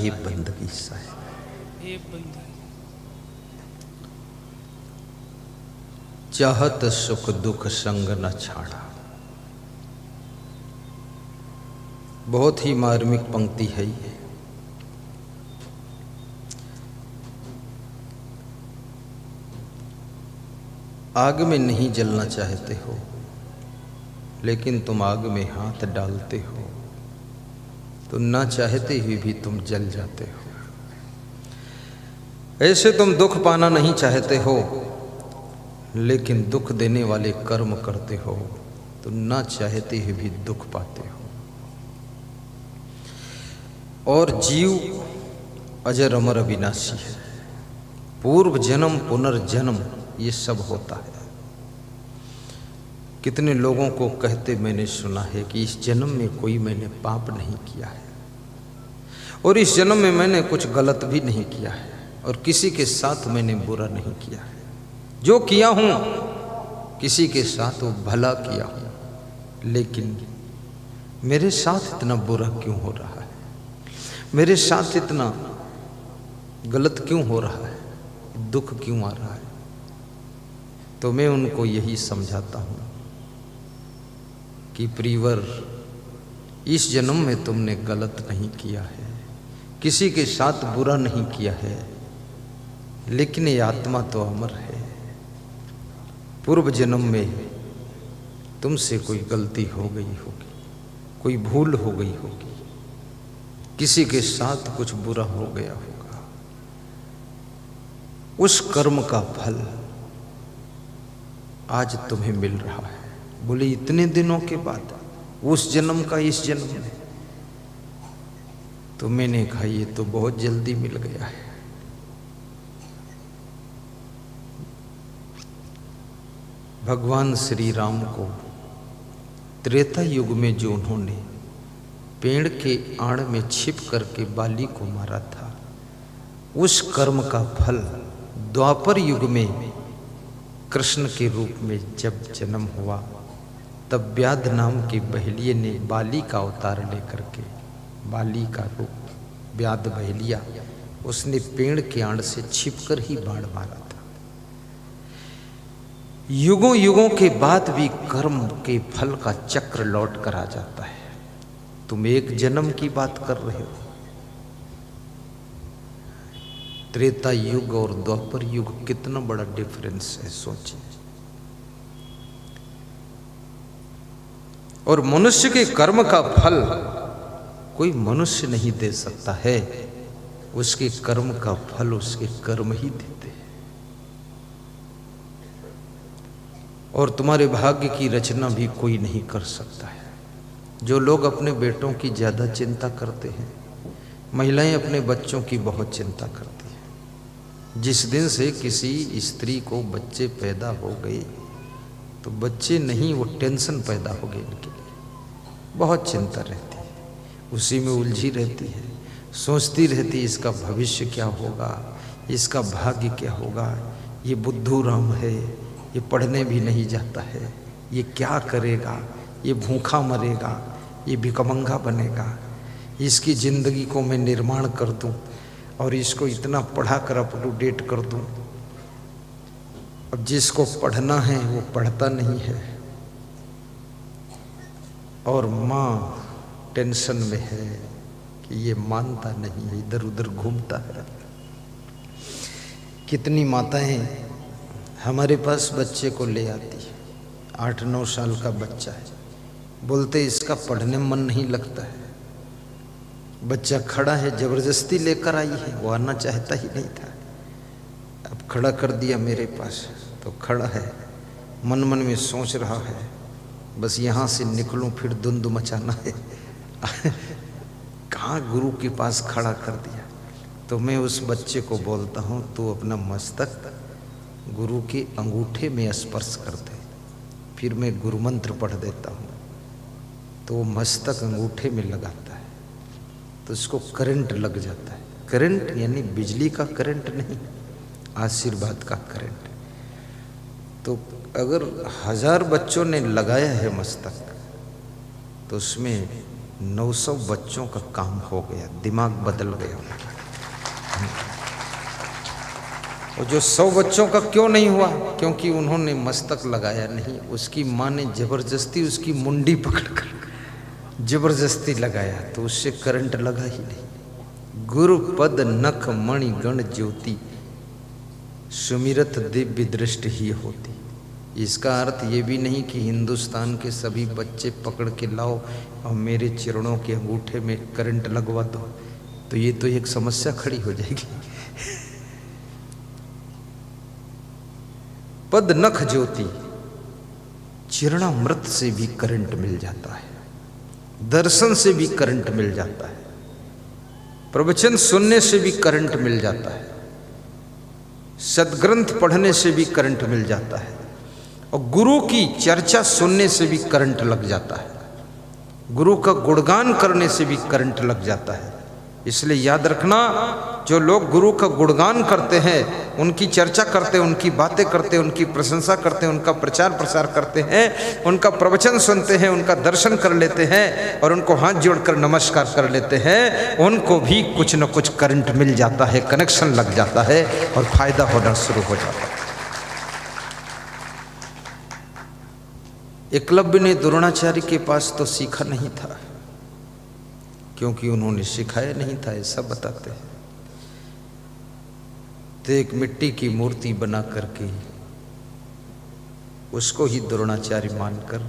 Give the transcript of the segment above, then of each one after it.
साहिब बंदगी साहिब। चाहत सुख दुख संग न छाड़ा। बहुत ही मार्मिक पंक्ति है ये। आग में नहीं जलना चाहते हो, लेकिन तुम आग में हाथ डालते हो तो ना चाहते हुए भी तुम जल जाते हो। ऐसे तुम दुख पाना नहीं चाहते हो, लेकिन दुख देने वाले कर्म करते हो तो ना चाहते हुए भी दुख पाते हो। और जीव अजर अमर अविनाशी है। पूर्व जन्म पुनर्जन्म ये सब होता है। कितने लोगों को कहते मैंने सुना है कि इस जन्म में कोई मैंने पाप नहीं किया है, और इस जन्म में मैंने कुछ गलत भी नहीं किया है, और किसी के साथ मैंने बुरा नहीं किया है। जो किया हूं किसी के साथ वो भला किया हूं, लेकिन मेरे साथ इतना बुरा क्यों हो रहा है, मेरे साथ इतना गलत क्यों हो रहा है, दुख क्यों आ रहा है। तो मैं उनको यही समझाता हूं कि प्रियवर, इस जन्म में तुमने गलत नहीं किया है, किसी के साथ बुरा नहीं किया है, लेकिन ये आत्मा तो अमर है। पूर्व जन्म में तुमसे कोई गलती हो गई होगी, कोई भूल हो गई होगी, किसी के साथ कुछ बुरा हो गया होगा। उस कर्म का फल आज तुम्हें मिल रहा है। बोले इतने दिनों के बाद, उस जन्म का इस जन्म में? तो मैंने कहा ये तो बहुत जल्दी मिल गया है। भगवान श्री राम को त्रेता युग में जो उन्होंने पेड़ के आड़ में छिप करके बाली को मारा था, उस कर्म का फल द्वापर युग में कृष्ण के रूप में जब जन्म हुआ, तब व्याध नाम के बहेलिये ने बाली का अवतार लेकर के, बाली का रूप व्याध बहेलिया, उसने पेड़ के आड़ से छिपकर ही बाण मारा था। युगों युगों के बाद भी कर्म के फल का चक्र लौट कर आ जाता है। तुम एक जन्म की बात कर रहे हो। त्रेता युग और द्वापर युग, कितना बड़ा डिफरेंस है, सोचिए। और मनुष्य के कर्म का फल कोई मनुष्य नहीं दे सकता है, उसके कर्म का फल उसके कर्म ही देते हैं। और तुम्हारे भाग्य की रचना भी कोई नहीं कर सकता है। जो लोग अपने बेटों की ज़्यादा चिंता करते हैं, महिलाएं अपने बच्चों की बहुत चिंता करती हैं। जिस दिन से किसी स्त्री को बच्चे पैदा हो गए, तो बच्चे नहीं, वो टेंशन पैदा हो गई इनके लिए। बहुत चिंता रहती है, उसी में उलझी रहती है, सोचती रहती है इसका भविष्य क्या होगा, इसका भाग्य क्या होगा। ये बुद्धू राम है, ये पढ़ने भी नहीं जाता है, ये क्या करेगा, ये भूखा मरेगा, ये भिखमंगा बनेगा, इसकी ज़िंदगी को मैं निर्माण कर दूं और इसको इतना पढ़ा कर अप टू डेट कर दूं। अब जिसको पढ़ना है वो पढ़ता नहीं है, और माँ टेंशन में है कि ये मानता नहीं है, इधर उधर घूमता है। कितनी माताएं हमारे पास बच्चे को ले आती है, 8-9 साल का बच्चा है, बोलते इसका पढ़ने में मन नहीं लगता है। बच्चा खड़ा है, जबरदस्ती लेकर आई है, वो आना चाहता ही नहीं था, अब खड़ा कर दिया मेरे पास, तो खड़ा है, मन मन में सोच रहा है बस यहाँ से निकलूं, फिर धुंध मचाना है। कहाँ गुरु के पास खड़ा कर दिया। तो मैं उस बच्चे को बोलता हूँ, तू अपना मस्तक गुरु के अंगूठे में स्पर्श कर दे। फिर मैं गुरु मंत्र पढ़ देता हूँ, तो वो मस्तक अंगूठे में लगाता है, तो उसको करंट लग जाता है। करंट यानी बिजली का करंट नहीं, आशीर्वाद का करंट। तो अगर 1000 बच्चों ने लगाया है मस्तक, तो उसमें 900 बच्चों का काम हो गया, दिमाग बदल गया उनका। और जो 100 बच्चों का क्यों नहीं हुआ? क्योंकि उन्होंने मस्तक लगाया नहीं। उसकी माँ ने जबरदस्ती उसकी मुंडी पकड़कर जबरदस्ती लगाया, तो उससे करंट लगा ही नहीं। गुरु पद नख मणि गण ज्योति, सुमिरत दिव्य दृष्टि ही होती। इसका अर्थ ये भी नहीं कि हिंदुस्तान के सभी बच्चे पकड़ के लाओ और मेरे चरणों के अंगूठे में करंट लगवा दो, तो ये तो एक समस्या खड़ी हो जाएगी। पद नख ज्योति, चरणामृत से भी करंट मिल जाता है, दर्शन से भी करंट मिल जाता है, प्रवचन सुनने से भी करंट मिल जाता है, सदग्रंथ पढ़ने से भी करंट मिल जाता है, और गुरु की चर्चा सुनने से भी करंट लग जाता है, गुरु का गुणगान करने से भी करंट लग जाता है। इसलिए याद रखना, जो लोग गुरु का गुणगान करते हैं, उनकी चर्चा करते हैं, उनकी बातें करते हैं, उनकी प्रशंसा करते हैं, उनका प्रचार प्रसार करते हैं, उनका प्रवचन सुनते हैं, उनका दर्शन कर लेते हैं और उनको हाथ जोड़कर नमस्कार कर लेते हैं, उनको भी कुछ न कुछ करंट मिल जाता है, कनेक्शन लग जाता है और फायदा होना शुरू हो जाता है। एकलव्य ने द्रोणाचार्य के पास तो सीखा नहीं था, क्योंकि उन्होंने सिखाया नहीं था, ऐसा बताते हैं। तो एक मिट्टी की मूर्ति बना करके उसको ही द्रोणाचार्य मानकर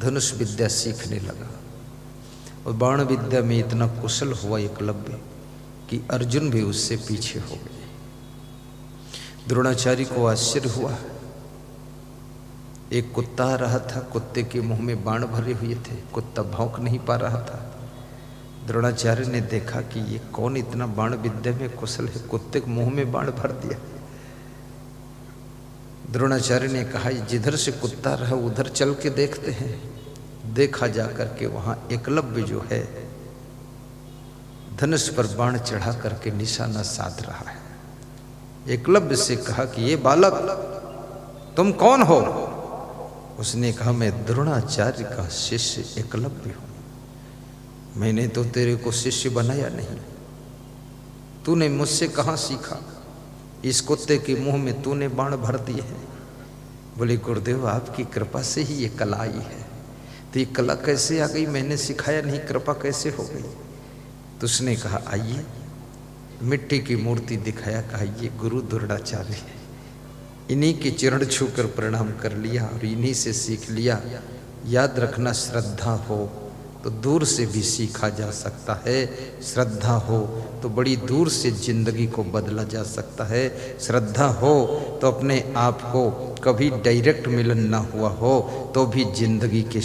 धनुष विद्या सीखने लगा। और बाण विद्या में इतना कुशल हुआ एकलव्य कि अर्जुन भी उससे पीछे हो गए। द्रोणाचार्य को आश्चर्य हुआ, एक कुत्ता आ रहा था, कुत्ते के मुंह में बाण भरे हुए थे, कुत्ता भौंक नहीं पा रहा था। द्रोणाचार्य ने देखा कि ये कौन इतना बाण विद्या में कुशल है, कुत्ते के मुंह में बाण भर दिया। द्रोणाचार्य ने कहा, जिधर से कुत्ता रहा उधर चल के देखते हैं। देखा जाकर के वहां एकलव्य जो है धनुष पर बाण चढ़ा करके निशाना साध रहा है। एकलव्य से कहा कि ये बालक तुम कौन हो? उसने कहा, मैं द्रोणाचार्य का शिष्य एकलव्य हूं। मैंने तो तेरे को शिष्य बनाया नहीं, तूने मुझसे कहाँ सीखा? इस कुत्ते के मुंह में तूने बाण भर दिए हैं। बोले, गुरुदेव आपकी कृपा से ही ये कला आई है। तो ये कला कैसे आ गई? मैंने सिखाया नहीं, कृपा कैसे हो गई? तो उसने कहा, आइए। मिट्टी की मूर्ति दिखाया, कहा ये गुरु द्रोणाचार्य है, इन्हीं के चरण छूकर प्रणाम कर लिया और इन्हीं से सीख लिया। याद रखना, श्रद्धा हो तो दूर से भी सीखा जा सकता है, श्रद्धा हो तो बड़ी दूर से जिंदगी को बदला जा सकता है, श्रद्धा हो तो अपने आप को कभी डायरेक्ट मिलन ना हुआ हो तो भी जिंदगी के